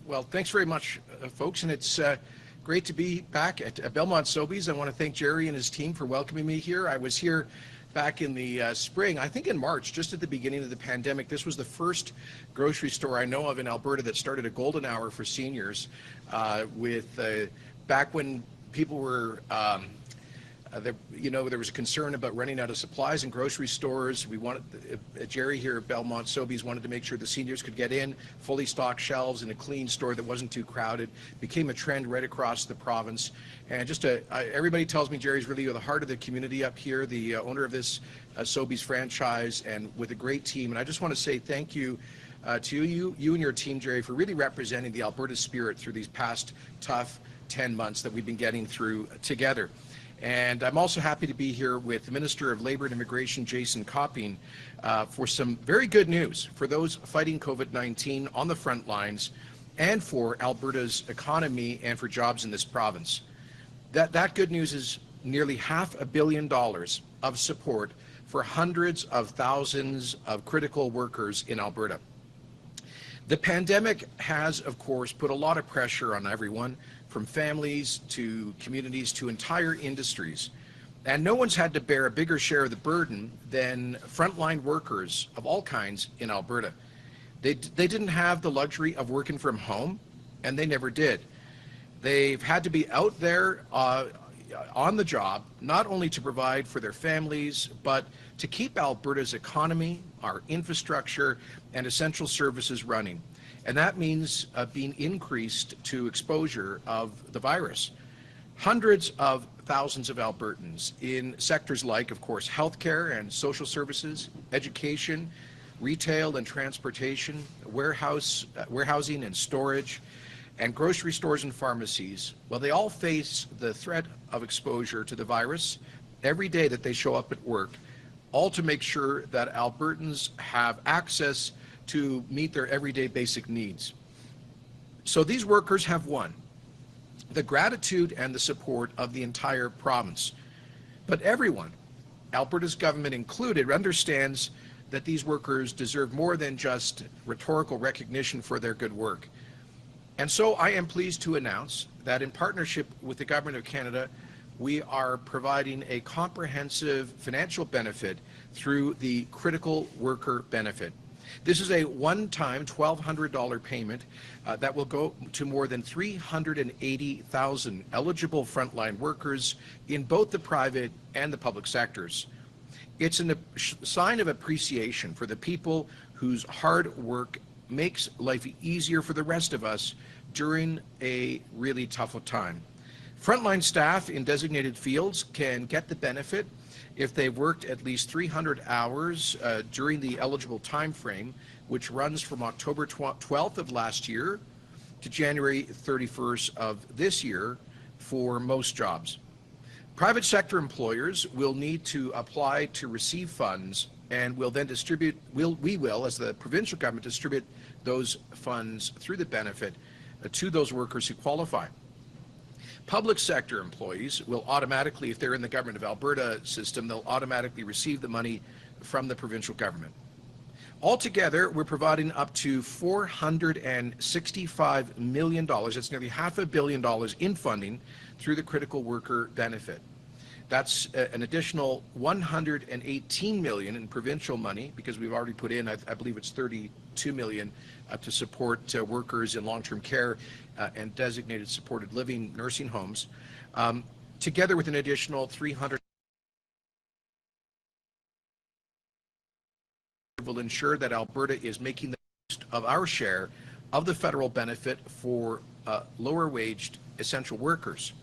Well, thanks very much, folks, and it's great to be back at Belmont Sobeys. I want to thank Jerry and his team for welcoming me here. I was here back in the spring, I think in March, just at the beginning of the pandemic. This was the first grocery store I know of in Alberta that started a golden hour for seniors back when people were there was a concern about running out of supplies in grocery stores. We wanted, Jerry here at Belmont Sobeys wanted to make sure the seniors could get in, fully stocked shelves in a clean store that wasn't too crowded. Became a trend right across the province. And everybody tells me Jerry's really the heart of the community up here, the owner of this Sobeys franchise, and with a great team. And I just want to say thank you to you and your team, Jerry, for really representing the Alberta spirit through these past tough 10 months that we've been getting through together. And I'm also happy to be here with the Minister of Labour and Immigration, Jason Copping, for some very good news for those fighting COVID-19 on the front lines and for Alberta's economy and for jobs in this province. That good news is nearly $500 million of support for hundreds of thousands of critical workers in Alberta. The pandemic has, of course, put a lot of pressure on everyone, from families to communities to entire industries. And no one's had to bear a bigger share of the burden than frontline workers of all kinds in Alberta. They didn't have the luxury of working from home, and they never did. They've had to be out there on the job, not only to provide for their families, but to keep Alberta's economy, our infrastructure, and essential services running. And that means being increased to exposure of the virus. Hundreds of thousands of Albertans in sectors like, of course, healthcare and social services, education, retail and transportation, warehousing and storage, and grocery stores and pharmacies, well, they all face the threat of exposure to the virus every day that they show up at work, all to make sure that Albertans have access to meet their everyday basic needs. So these workers have won the gratitude and the support of the entire province. But everyone, Alberta's government included, understands that these workers deserve more than just rhetorical recognition for their good work. And so I am pleased to announce that in partnership with the Government of Canada, we are providing a comprehensive financial benefit through the Critical Worker Benefit. This is a one-time $1,200 payment that will go to more than 380,000 eligible frontline workers in both the private and the public sectors. It's a sign of appreciation for the people whose hard work makes life easier for the rest of us during a really tough time. Frontline staff in designated fields can get the benefit if they've worked at least 300 hours during the eligible time frame, which runs from October 12th of last year to January 31st of this year for most jobs. Private sector employers will need to apply to receive funds and will then distribute, we will, as the provincial government, distribute those funds through the benefit to those workers who qualify. Public sector employees will automatically, if they're in the Government of Alberta system, they'll automatically receive the money from the provincial government. Altogether, we're providing up to $465 million, that's nearly $500 million in funding through the Critical Worker Benefit. That's an additional $118 million in provincial money, because we've already put in, I believe it's $32 million to support workers in long-term care and designated supported living nursing homes, together with an additional $300 will ensure that Alberta is making the most of our share of the federal benefit for lower-waged essential workers.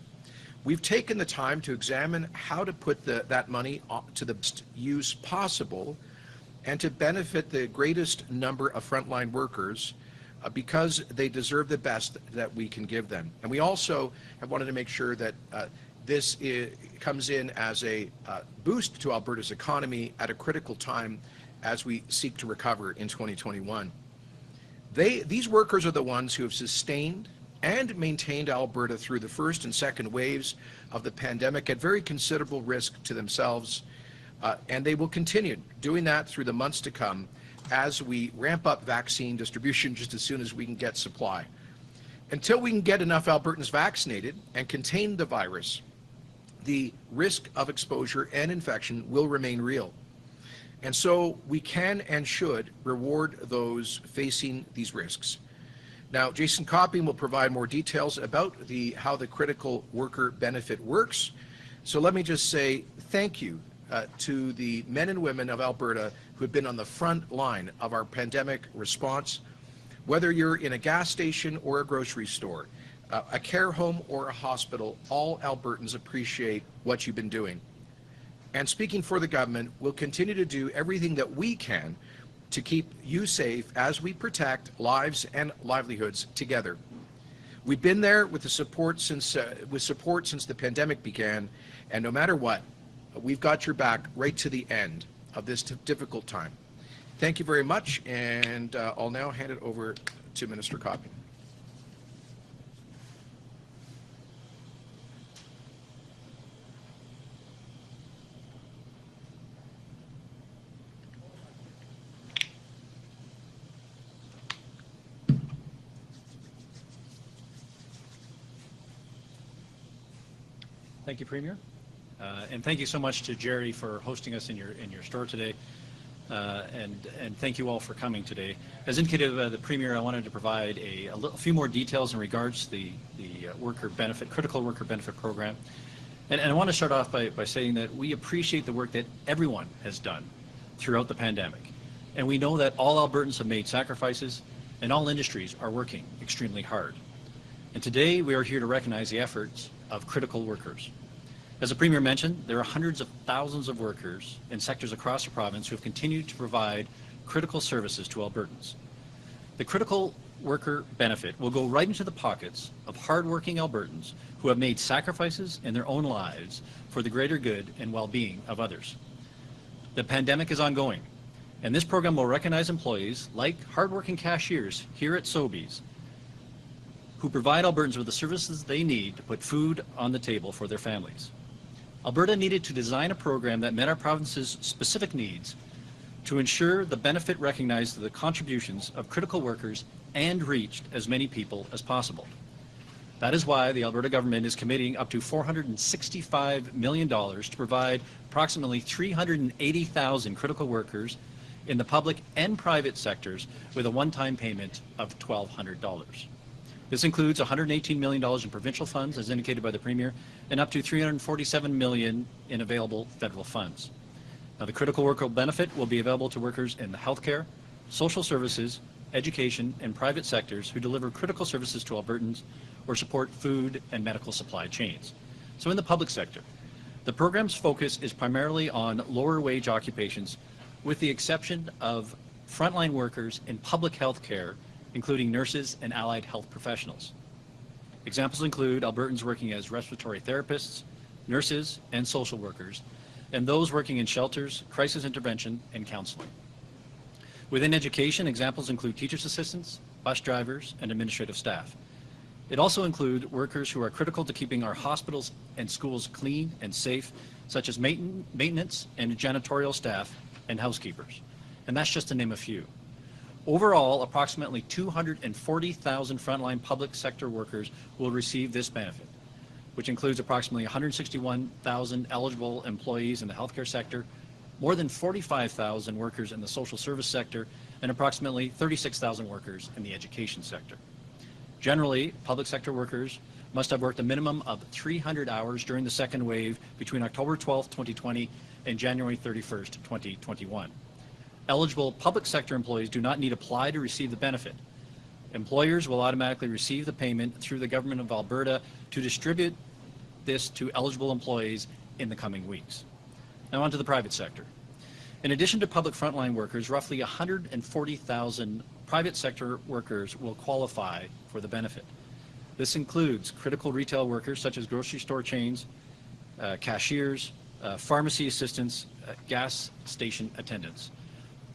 We've taken the time to examine how to put that money to the best use possible and to benefit the greatest number of frontline workers because they deserve the best that we can give them. And we also have wanted to make sure that this comes in as a boost to Alberta's economy at a critical time as we seek to recover in 2021. These workers are the ones who have sustained and maintained Alberta through the first and second waves of the pandemic at very considerable risk to themselves, and they will continue doing that through the months to come as we ramp up vaccine distribution just as soon as we can get supply. Until we can get enough Albertans vaccinated and contain the virus, the risk of exposure and infection will remain real. And so we can and should reward those facing these risks. Now, Jason Copping will provide more details about how the critical worker benefit works. So let me just say thank you to the men and women of Alberta who have been on the front line of our pandemic response. Whether you're in a gas station or a grocery store, a care home or a hospital, all Albertans appreciate what you've been doing. And speaking for the government, we'll continue to do everything that we can to keep you safe as we protect lives and livelihoods together. We've been there with support since the pandemic began, and no matter what, we've got your back right to the end of this difficult time. Thank you very much, and I'll now hand it over to Minister Copping. Thank you, Premier, and thank you so much to Jerry for hosting us in your store today. And thank you all for coming today. As indicated by the Premier, I wanted to provide a few more details in regards to the critical worker benefit program. And I want to start off by saying that we appreciate the work that everyone has done throughout the pandemic. And we know that all Albertans have made sacrifices and all industries are working extremely hard. And today we are here to recognize the efforts of critical workers. As the Premier mentioned, there are hundreds of thousands of workers in sectors across the province who have continued to provide critical services to Albertans. The critical worker benefit will go right into the pockets of hardworking Albertans who have made sacrifices in their own lives for the greater good and well-being of others. The pandemic is ongoing, and this program will recognize employees like hardworking cashiers here at Sobeys who provide Albertans with the services they need to put food on the table for their families. Alberta needed to design a program that met our province's specific needs to ensure the benefit recognized the contributions of critical workers and reached as many people as possible. That is why the Alberta government is committing up to $465 million to provide approximately 380,000 critical workers in the public and private sectors with a one-time payment of $1,200. This includes $118 million in provincial funds, as indicated by the Premier, and up to $347 million in available federal funds. Now, the critical worker benefit will be available to workers in the healthcare, social services, education, and private sectors who deliver critical services to Albertans or support food and medical supply chains. So in the public sector, the program's focus is primarily on lower wage occupations, with the exception of frontline workers in public health care, including nurses and allied health professionals. Examples include Albertans working as respiratory therapists, nurses, and social workers, and those working in shelters, crisis intervention, and counseling. Within education, examples include teachers' assistants, bus drivers, and administrative staff. It also includes workers who are critical to keeping our hospitals and schools clean and safe, such as maintenance and janitorial staff and housekeepers. And that's just to name a few. Overall, approximately 240,000 frontline public sector workers will receive this benefit, which includes approximately 161,000 eligible employees in the healthcare sector, more than 45,000 workers in the social service sector, and approximately 36,000 workers in the education sector. Generally, public sector workers must have worked a minimum of 300 hours during the second wave between October 12, 2020 and January 31st, 2021. Eligible public sector employees do not need to apply to receive the benefit. Employers will automatically receive the payment through the Government of Alberta to distribute this to eligible employees in the coming weeks. Now on to the private sector. In addition to public frontline workers, roughly 140,000 private sector workers will qualify for the benefit. This includes critical retail workers such as grocery store chains, cashiers, pharmacy assistants, gas station attendants,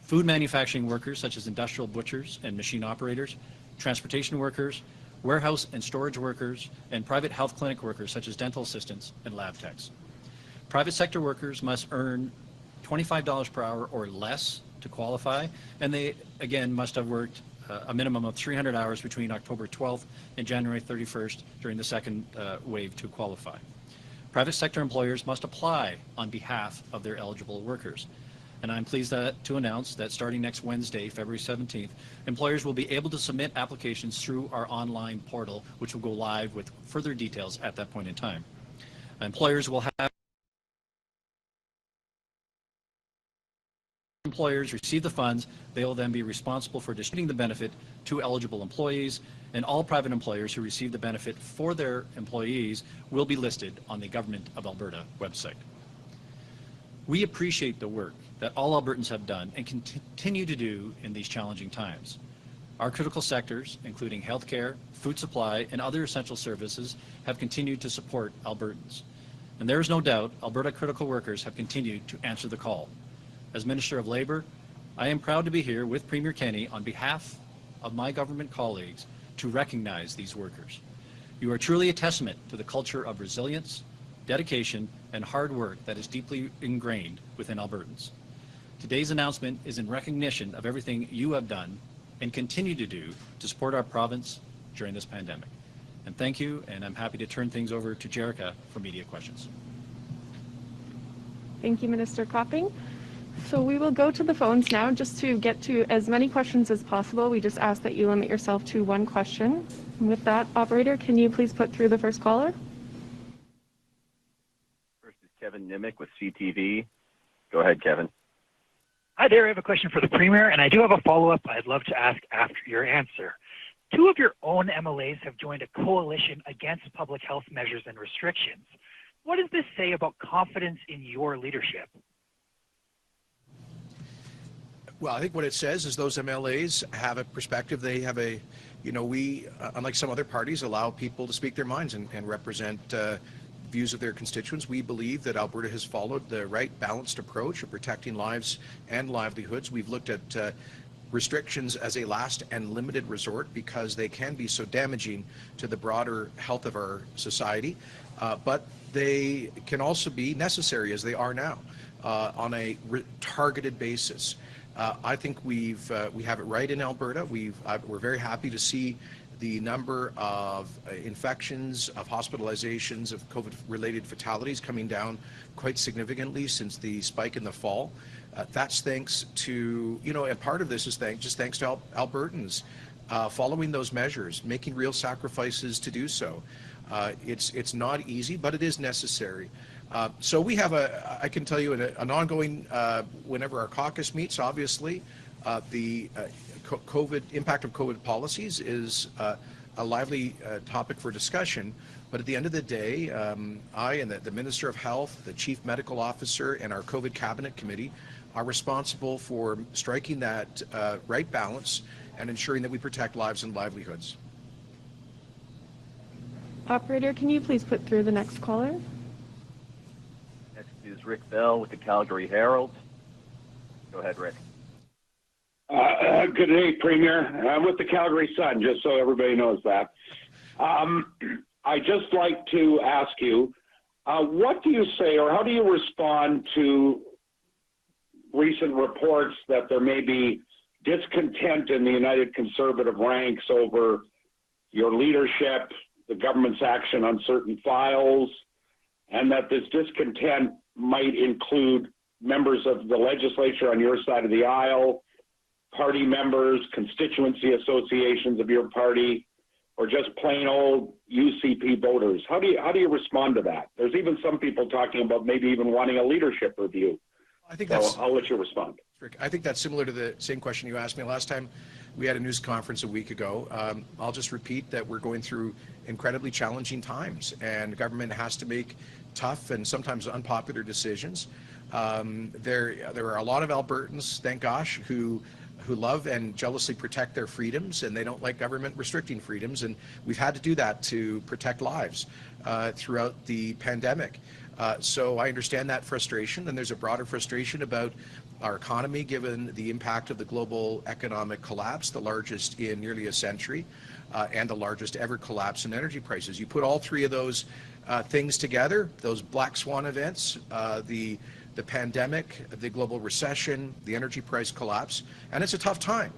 food manufacturing workers such as industrial butchers and machine operators, transportation workers, warehouse and storage workers, and private health clinic workers such as dental assistants and lab techs. Private sector workers must earn $25 per hour or less to qualify, and they, again, must have worked a minimum of 300 hours between October 12th and January 31st during the second wave to qualify. Private sector employers must apply on behalf of their eligible workers. And I'm pleased to announce that starting next Wednesday, February 17th, employers will be able to submit applications through our online portal, which will go live with further details at that point in time. Employers receive the funds, they will then be responsible for distributing the benefit to eligible employees, and all private employers who receive the benefit for their employees will be listed on the Government of Alberta website. We appreciate the work that all Albertans have done and continue to do in these challenging times. Our critical sectors, including healthcare, food supply, and other essential services, have continued to support Albertans. And there is no doubt Alberta critical workers have continued to answer the call. As Minister of Labour, I am proud to be here with Premier Kenney on behalf of my government colleagues to recognize these workers. You are truly a testament to the culture of resilience, dedication, and hard work that is deeply ingrained within Albertans. Today's announcement is in recognition of everything you have done and continue to do to support our province during this pandemic. And thank you, and I'm happy to turn things over to Jerica for media questions. Thank you, Minister Copping. So we will go to the phones now just to get to as many questions as possible. We just ask that you limit yourself to one question. And with that, operator, can you please put through the first caller? First is Kevin Nimick with CTV. Go ahead, Kevin. Hi there, I have a question for the Premier, and I do have a follow-up I'd love to ask after your answer. Two of your own MLAs have joined a coalition against public health measures and restrictions. What does this say about confidence in your leadership? Well, I think what it says is those MLAs have a perspective. They have a, we, unlike some other parties, allow people to speak their minds and represent views of their constituents. We believe that Alberta has followed the right balanced approach of protecting lives and livelihoods. We've looked at restrictions as a last and limited resort because they can be so damaging to the broader health of our society, but they can also be necessary as they are now on a targeted basis. I think we have it right in Alberta. We're very happy to see the number of infections, of hospitalizations, of COVID-related fatalities coming down quite significantly since the spike in the fall. That's thanks to, and part of this is thanks to Albertans following those measures, making real sacrifices to do so. It's not easy, but it is necessary. So we have I can tell you an ongoing, whenever our caucus meets, obviously, the impact of COVID policies is a lively topic for discussion. But at the end of the day, I and the Minister of Health, the Chief Medical Officer, and our COVID Cabinet Committee are responsible for striking that right balance and ensuring that we protect lives and livelihoods. Operator, can you please put through the next caller? Next is Rick Bell with the Calgary Herald. Go ahead, Rick. Good day, Premier. I'm with the Calgary Sun, just so everybody knows that. I'd just like to ask you, what do you say, or how do you respond to recent reports that there may be discontent in the United Conservative ranks over your leadership, the government's action on certain files, and that this discontent might include members of the legislature on your side of the aisle, party members, constituency associations of your party, or just plain old UCP voters? How do you respond to that? There's even some people talking about maybe even wanting a leadership review. I think I'll let you respond. I think that's similar to the same question you asked me last time we had a news conference a week ago. I'll just repeat that we're going through incredibly challenging times, and government has to make tough and sometimes unpopular decisions. There are a lot of Albertans, thank gosh, who love and jealously protect their freedoms, and they don't like government restricting freedoms, and we've had to do that to protect lives throughout the pandemic. So I understand that frustration, and there's a broader frustration about our economy given the impact of the global economic collapse, the largest in nearly a century, and the largest ever collapse in energy prices. You put all three of those things together, those black swan events, the pandemic, the global recession, the energy price collapse, and it's a tough time.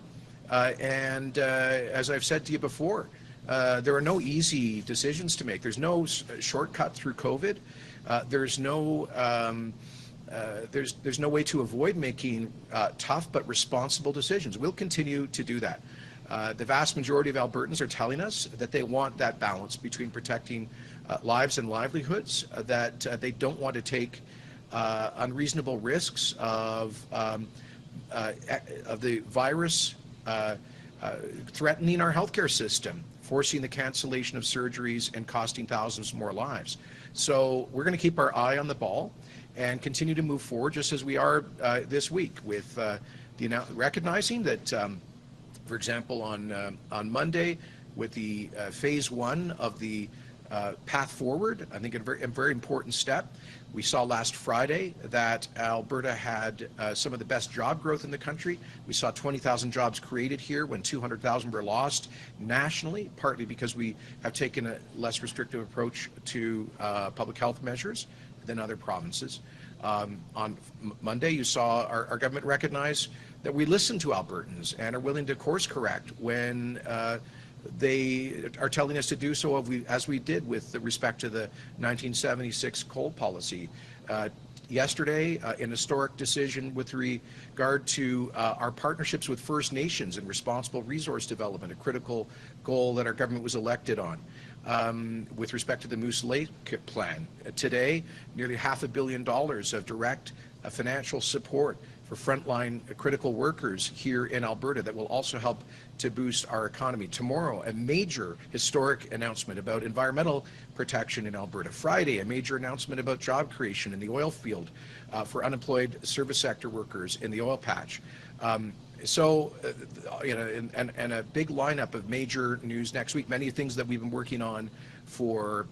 As I've said to you before, there are no easy decisions to make. There's no shortcut through COVID. There's no way to avoid making tough but responsible decisions. We'll continue to do that. The vast majority of Albertans are telling us that they want that balance between protecting lives and livelihoods, that they don't want to take unreasonable risks of the virus threatening our healthcare system, forcing the cancellation of surgeries and costing thousands more lives. So we're going to keep our eye on the ball and continue to move forward just as we are this week with recognizing that, for example, on Monday with the phase 1 of the path forward, I think a very important step. We saw last Friday that Alberta had some of the best job growth in the country. We saw 20,000 jobs created here when 200,000 were lost nationally, partly because we have taken a less restrictive approach to public health measures than other provinces. On Monday, you saw our government recognize that we listen to Albertans and are willing to course correct when they are telling us to do so, as we did with respect to the 1976 coal policy. Yesterday, an historic decision with regard to our partnerships with First Nations and responsible resource development, a critical goal that our government was elected on. With respect to the Moose Lake plan. Today, nearly $500 million of direct financial support for frontline critical workers here in Alberta that will also help to boost our economy. Tomorrow, a major historic announcement about environmental protection in Alberta. Friday, a major announcement about job creation in the oil field for unemployed service sector workers in the oil patch. And a big lineup of major news next week, many things that we've been working on for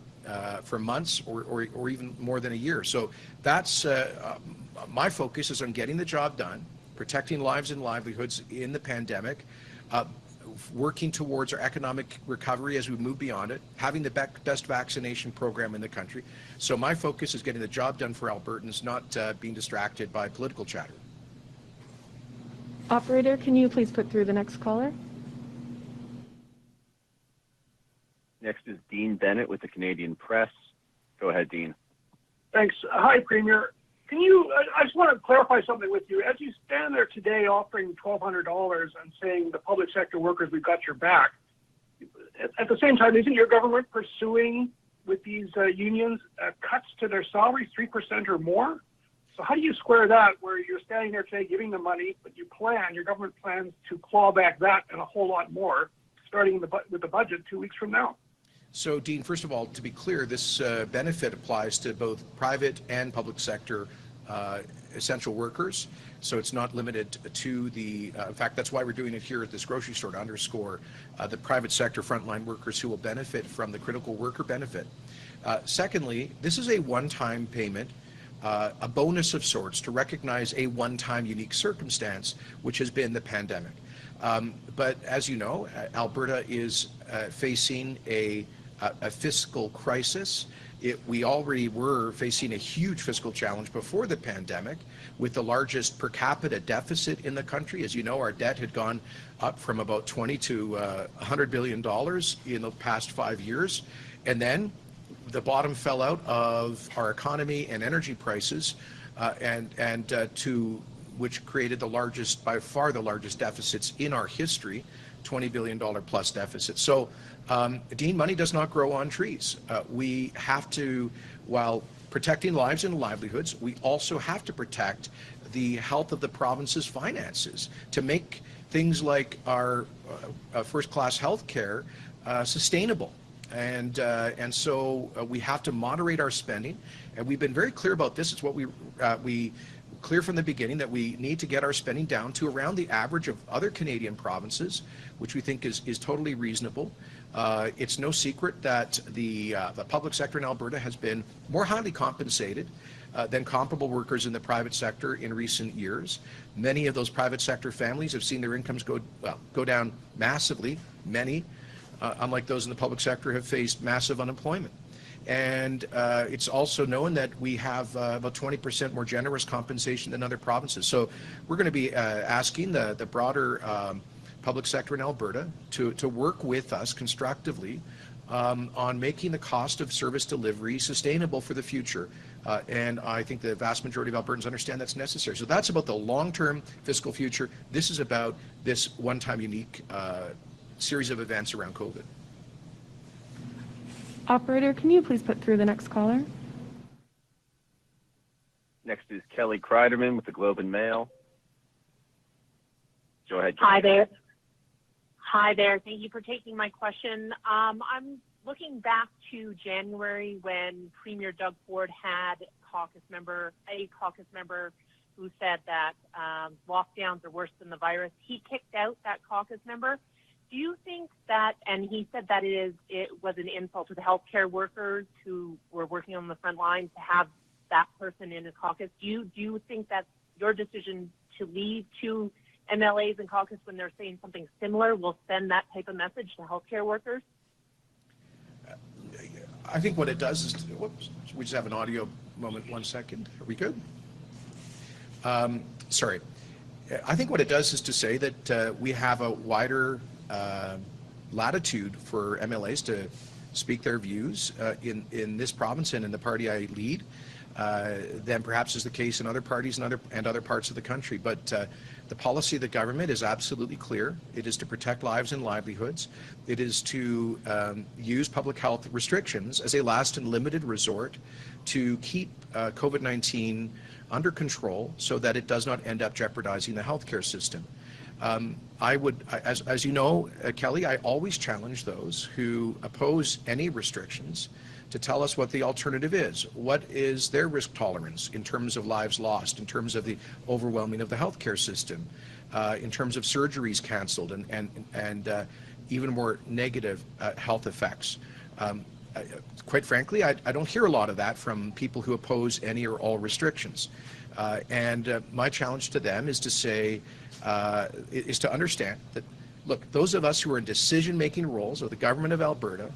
months or even more than a year. So that's my focus is on getting the job done, protecting lives and livelihoods in the pandemic, working towards our economic recovery as we move beyond it, having the best vaccination program in the country. So my focus is getting the job done for Albertans, not being distracted by political chatter. Operator, can you please put through the next caller? Next is Dean Bennett with the Canadian Press. Go ahead, Dean. Thanks. Hi, Premier. I just want to clarify something with you. As you stand there today offering $1,200 and saying the public sector workers, we've got your back, at the same time, isn't your government pursuing with these unions cuts to their salaries, 3% or more? So how do you square that where you're standing there today giving them money, but your government plans to claw back that and a whole lot more, starting with the budget 2 weeks from now? So, Dean, first of all, to be clear, this benefit applies to both private and public sector essential workers. So it's not limited to the, in fact, that's why we're doing it here at this grocery store, to underscore the private sector frontline workers who will benefit from the critical worker benefit. Secondly, this is a one-time payment, a bonus of sorts to recognize a one-time unique circumstance, which has been the pandemic. But as you know, Alberta is facing a fiscal crisis. We already were facing a huge fiscal challenge before the pandemic with the largest per capita deficit in the country. As you know, our debt had gone up from about $20 to $100 billion in the past 5 years. And then the bottom fell out of our economy and energy prices to which created the largest, by far the largest deficits in our history, $20 billion plus deficit. So, Dean, money does not grow on trees. We have to, while protecting lives and livelihoods, we also have to protect the health of the province's finances to make things like our first-class health care sustainable. And so we have to moderate our spending, and we've been very clear about this. It's what we clear from the beginning, that we need to get our spending down to around the average of other Canadian provinces, which we think is totally reasonable. It's no secret that the public sector in Alberta has been more highly compensated than comparable workers in the private sector in recent years. Many of those private sector families have seen their incomes go down massively. Many, unlike those in the public sector, have faced massive unemployment. And it's also known that we have about 20% more generous compensation than other provinces. So we're going to be asking the broader public sector in Alberta to work with us constructively on making the cost of service delivery sustainable for the future. And I think the vast majority of Albertans understand that's necessary. So that's about the long-term fiscal future. This is about this one-time unique series of events around COVID. Operator, can you please put through the next caller? Next is Kelly Kreiderman with the Globe and Mail. Go ahead. Hi there. Hi there. Thank you for taking my question. I'm looking back to January when Premier Doug Ford had a caucus member who said that lockdowns are worse than the virus. He kicked out that caucus member. Do you think that, and he said that it was an insult to the healthcare workers who were working on the front line to have that person in a caucus? Do you think that your decision to leave two MLAs in caucus when they're saying something similar will send that type of message to healthcare workers? I think what it does is, whoops, we just have an audio moment, 1 second. Are we good? Sorry. I think what it does is to say that we have a wider latitude for MLAs to speak their views in this province and in the party I lead than perhaps is the case in other parties and other parts of the country. But the policy of the government is absolutely clear. It is to protect lives and livelihoods. It is to use public health restrictions as a last and limited resort to keep COVID-19 under control so that it does not end up jeopardizing the healthcare system. I would, as you know, Kelly, I always challenge those who oppose any restrictions to tell us what the alternative is. What is their risk tolerance in terms of lives lost, in terms of the overwhelming of the healthcare system, in terms of surgeries canceled and even more negative health effects? Quite frankly, I don't hear a lot of that from people who oppose any or all restrictions. My challenge to them is to say, is to understand that, look, those of us who are in decision-making roles of the government of Alberta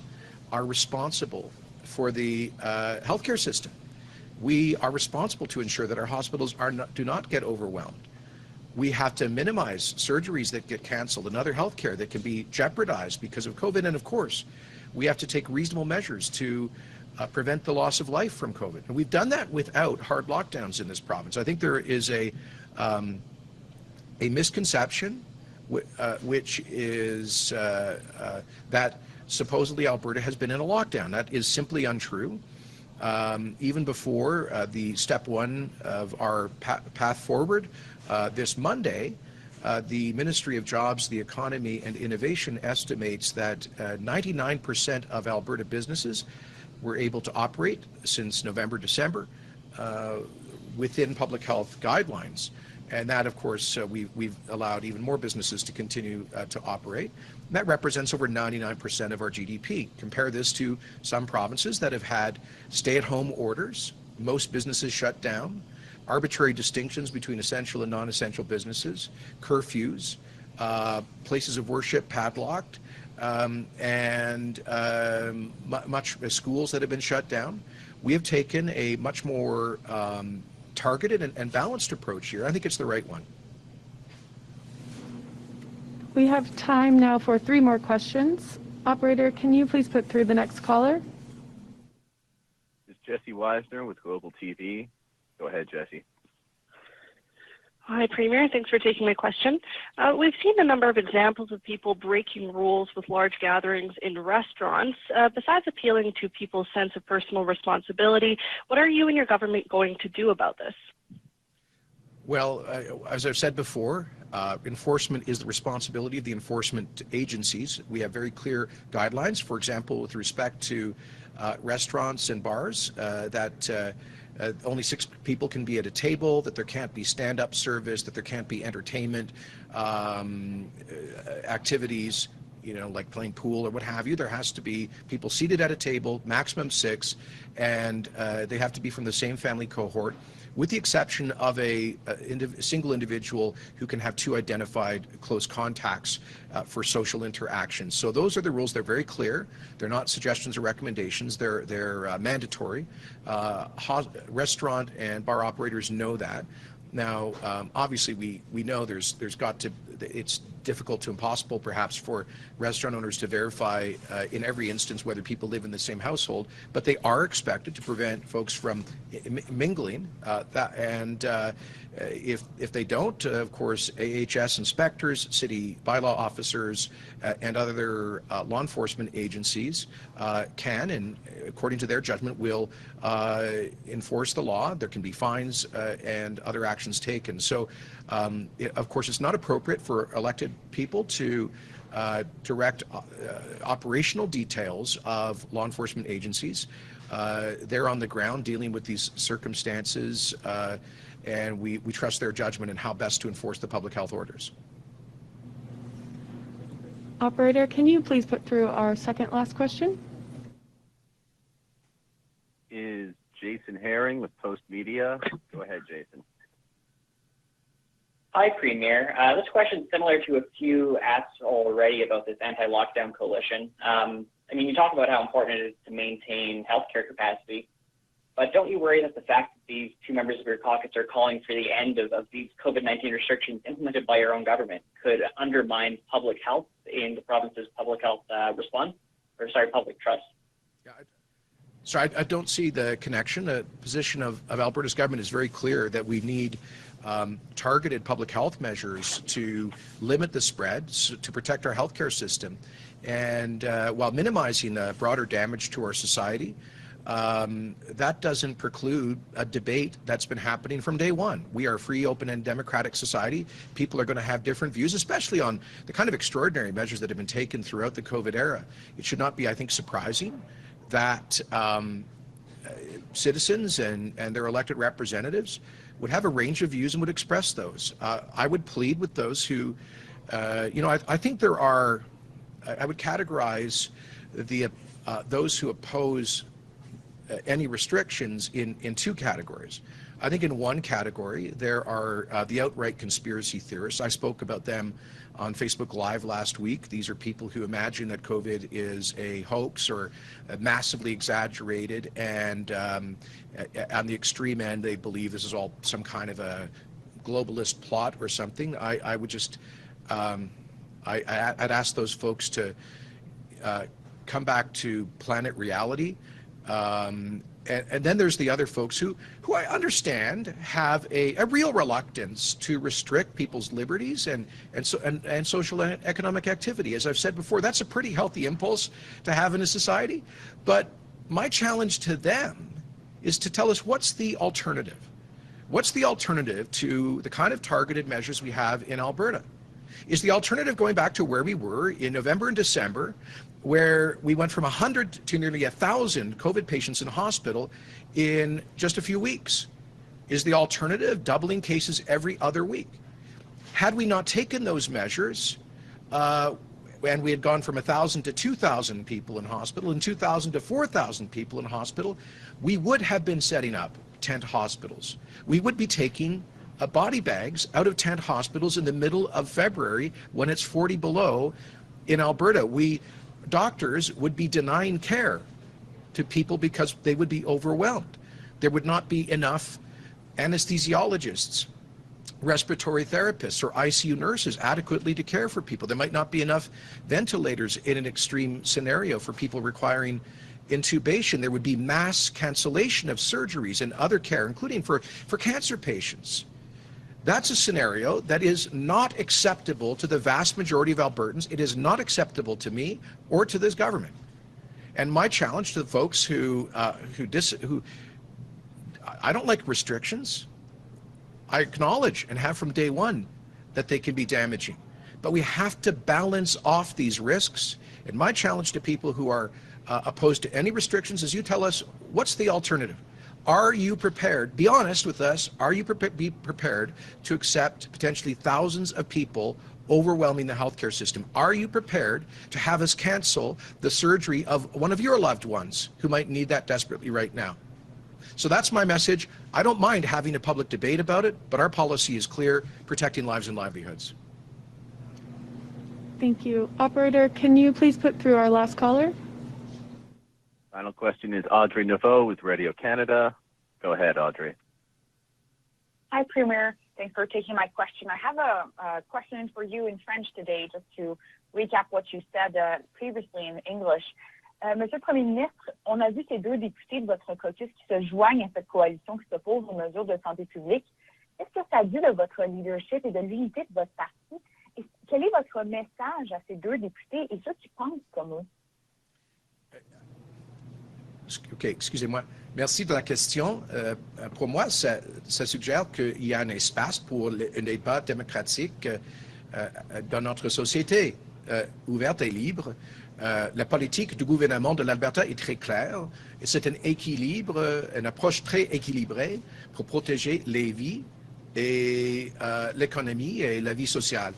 are responsible for the healthcare system. We are responsible to ensure that our hospitals do not get overwhelmed. We have to minimize surgeries that get canceled and other healthcare that can be jeopardized because of COVID. And of course, we have to take reasonable measures to prevent the loss of life from COVID. And we've done that without hard lockdowns in this province. I think there is a misconception which is that supposedly Alberta has been in a lockdown. That is simply untrue. Even before the step one of our path forward this Monday, the Ministry of Jobs, the Economy and Innovation estimates that 99% of Alberta businesses were able to operate since November, December within public health guidelines. And that, of course, we've allowed even more businesses to continue to operate. And that represents over 99% of our GDP. Compare this to some provinces that have had stay-at-home orders, most businesses shut down, arbitrary distinctions between essential and non-essential businesses, curfews, places of worship padlocked, and schools that have been shut down. We have taken a much more targeted and balanced approach here. I think it's the right one. We have time now for 3 more questions. Operator, can you please put through the next caller? This is Jesse Weisner with Global TV. Go ahead, Jesse. Hi, Premier. Thanks for taking my question. We've seen a number of examples of people breaking rules with large gatherings in restaurants. Besides appealing to people's sense of personal responsibility, what are you and your government going to do about this? Well, as I've said before, enforcement is the responsibility of the enforcement agencies. We have very clear guidelines, for example, with respect to restaurants and bars, that only 6 people can be at a table, that there can't be stand-up service, that there can't be entertainment activities, like playing pool or what have you. There has to be people seated at a table, maximum 6, and they have to be from the same family cohort, with the exception of a single individual who can have 2 identified close contacts for social interaction. So those are the rules. They're very clear. They're not suggestions or recommendations. They're mandatory. Restaurant and bar operators know that. Now, obviously, we know there's got to it's difficult to impossible perhaps for restaurant owners to verify in every instance whether people live in the same household, but they are expected to prevent folks from mingling. If they don't, of course, AHS inspectors, city bylaw officers, and other law enforcement agencies can, and according to their judgment, will enforce the law. There can be fines and other actions taken. So, of course, it's not appropriate for elected people to direct operational details of law enforcement agencies. They're on the ground dealing with these circumstances, and we trust their judgment in how best to enforce the public health orders. Operator, can you please put through our second last question? Is Jason Herring with Post Media. Go ahead, Jason. Hi, Premier. This question is similar to a few asked already about this anti-lockdown coalition. I mean, you talk about how important it is to maintain healthcare capacity, but don't you worry that the fact that these two members of your caucus are calling for the end of these COVID-19 restrictions implemented by your own government could undermine public health in the province's public health public trust? Yeah, so I don't see the connection. The position of Alberta's government is very clear that we need targeted public health measures to limit the spread, to protect our healthcare system, and while minimizing the broader damage to our society. That doesn't preclude a debate that's been happening from day one. We are a free, open, and democratic society. People are going to have different views, especially on the kind of extraordinary measures that have been taken throughout the COVID era. It should not be, I think, surprising that citizens and their elected representatives would have a range of views and would express those. I would plead with those who, I think there are, I would categorize those who oppose any restrictions in two categories. I think in one category, there are the outright conspiracy theorists. I spoke about them on Facebook Live last week. These are people who imagine that COVID is a hoax or massively exaggerated, and on the extreme end, they believe this is all some kind of a globalist plot or something. I would just, I'd ask those folks to come back to planet reality. And then there's the other folks who I understand have a real reluctance to restrict people's liberties and social and economic activity. As I've said before, that's a pretty healthy impulse to have in a society. But my challenge to them is to tell us what's the alternative. What's the alternative to the kind of targeted measures we have in Alberta? Is the alternative going back to where we were in November and December, where we went from 100 to nearly 1,000 COVID patients in hospital in just a few weeks? Is the alternative doubling cases every other week? Had we not taken those measures, and we had gone from 1,000 to 2,000 people in hospital and 2,000 to 4,000 people in hospital, we would have been setting up tent hospitals. We would be taking body bags out of tent hospitals in the middle of February when it's 40 below in Alberta. Doctors would be denying care to people because they would be overwhelmed. There would not be enough anesthesiologists, respiratory therapists, or ICU nurses adequately to care for people. There might not be enough ventilators in an extreme scenario for people requiring intubation. There would be mass cancellation of surgeries and other care, including for cancer patients. That's a scenario that is not acceptable to the vast majority of Albertans. It is not acceptable to me or to this government. And my challenge to the folks who I don't like restrictions. I acknowledge and have from day one that they can be damaging. But we have to balance off these risks. And my challenge to people who are opposed to any restrictions is you tell us, what's the alternative? Are you prepared, be honest with us, are you prepared to accept potentially thousands of people overwhelming the healthcare system? Are you prepared to have us cancel the surgery of one of your loved ones who might need that desperately right now? So that's my message. I don't mind having a public debate about it, but our policy is clear, protecting lives and livelihoods. Thank you. Operator, can you please put through our last caller? Final question is Audrey Naveau with Radio Canada. Go ahead, Audrey. Hi, Premier. Thanks for taking my question. I have a question for you in French today, just to recap what you said previously in English. Monsieur le Premier ministre, on a vu ces deux députés de votre caucus qui se joignent à cette coalition qui s'oppose aux mesures de santé publique. Qu'est-ce que ça dit de votre leadership et de l'unité de votre parti? Et quel est votre message à ces deux députés et ceux qui pensent comme eux? OK, excusez-moi. Merci de la question. Pour moi, ça suggère qu'il y a un espace pour un débat démocratique dans notre société, ouverte et libre. La politique du gouvernement de l'Alberta est très claire. C'est un équilibre, une approche très équilibrée pour protéger les vies et l'économie et la vie sociale.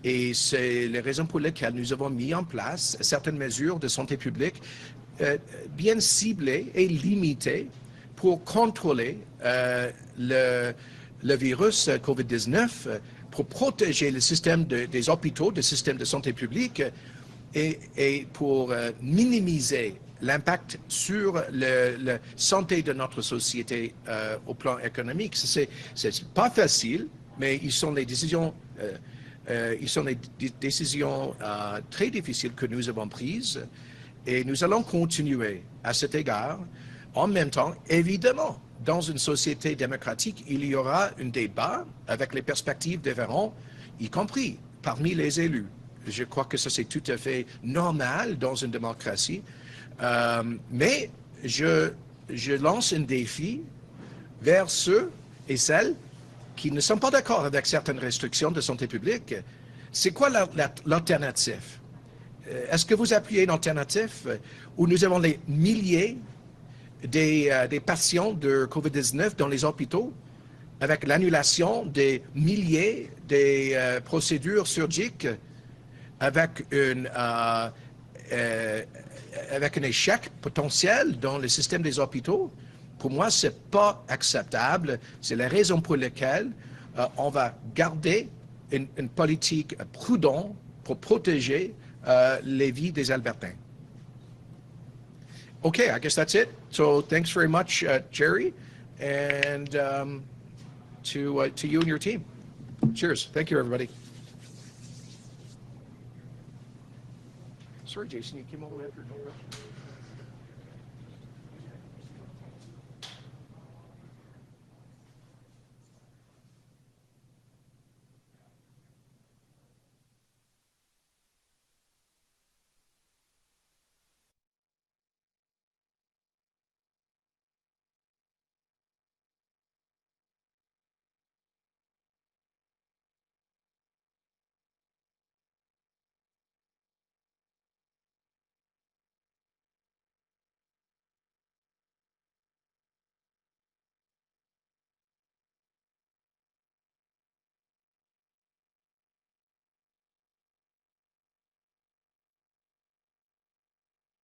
Et c'est les raisons pour lesquelles nous avons mis en place certaines mesures de santé publique bien ciblées et limitées pour contrôler le virus COVID-19, pour protéger le système des hôpitaux, le système de santé publique et pour minimiser l'impact sur la santé de notre société au plan économique. C'est pas facile, mais ils sont les décisions très difficiles que nous avons prises et nous allons continuer à cet égard. En même temps, évidemment, dans une société démocratique, il y aura un débat avec les perspectives différentes, y compris parmi les élus. Je crois que ça, c'est tout à fait normal dans une démocratie. Mais je lance un défi vers ceux et celles qui ne sont pas d'accord avec certaines restrictions de santé publique. C'est quoi l'alternative? Est-ce que vous appuyez une alternative où nous avons les milliers des patients de COVID-19 dans les hôpitaux, avec l'annulation des milliers des procédures chirurgicales, avec un échec potentiel dans le système des hôpitaux? Pour moi, ce n'est pas acceptable. C'est la raison pour laquelle on va garder une politique prudente pour protéger les vies des Albertains. Okay, I guess that's it. So thanks very much, Jerry, and to you and your team. Cheers. Thank you, everybody. Sorry, Jason, you came over after.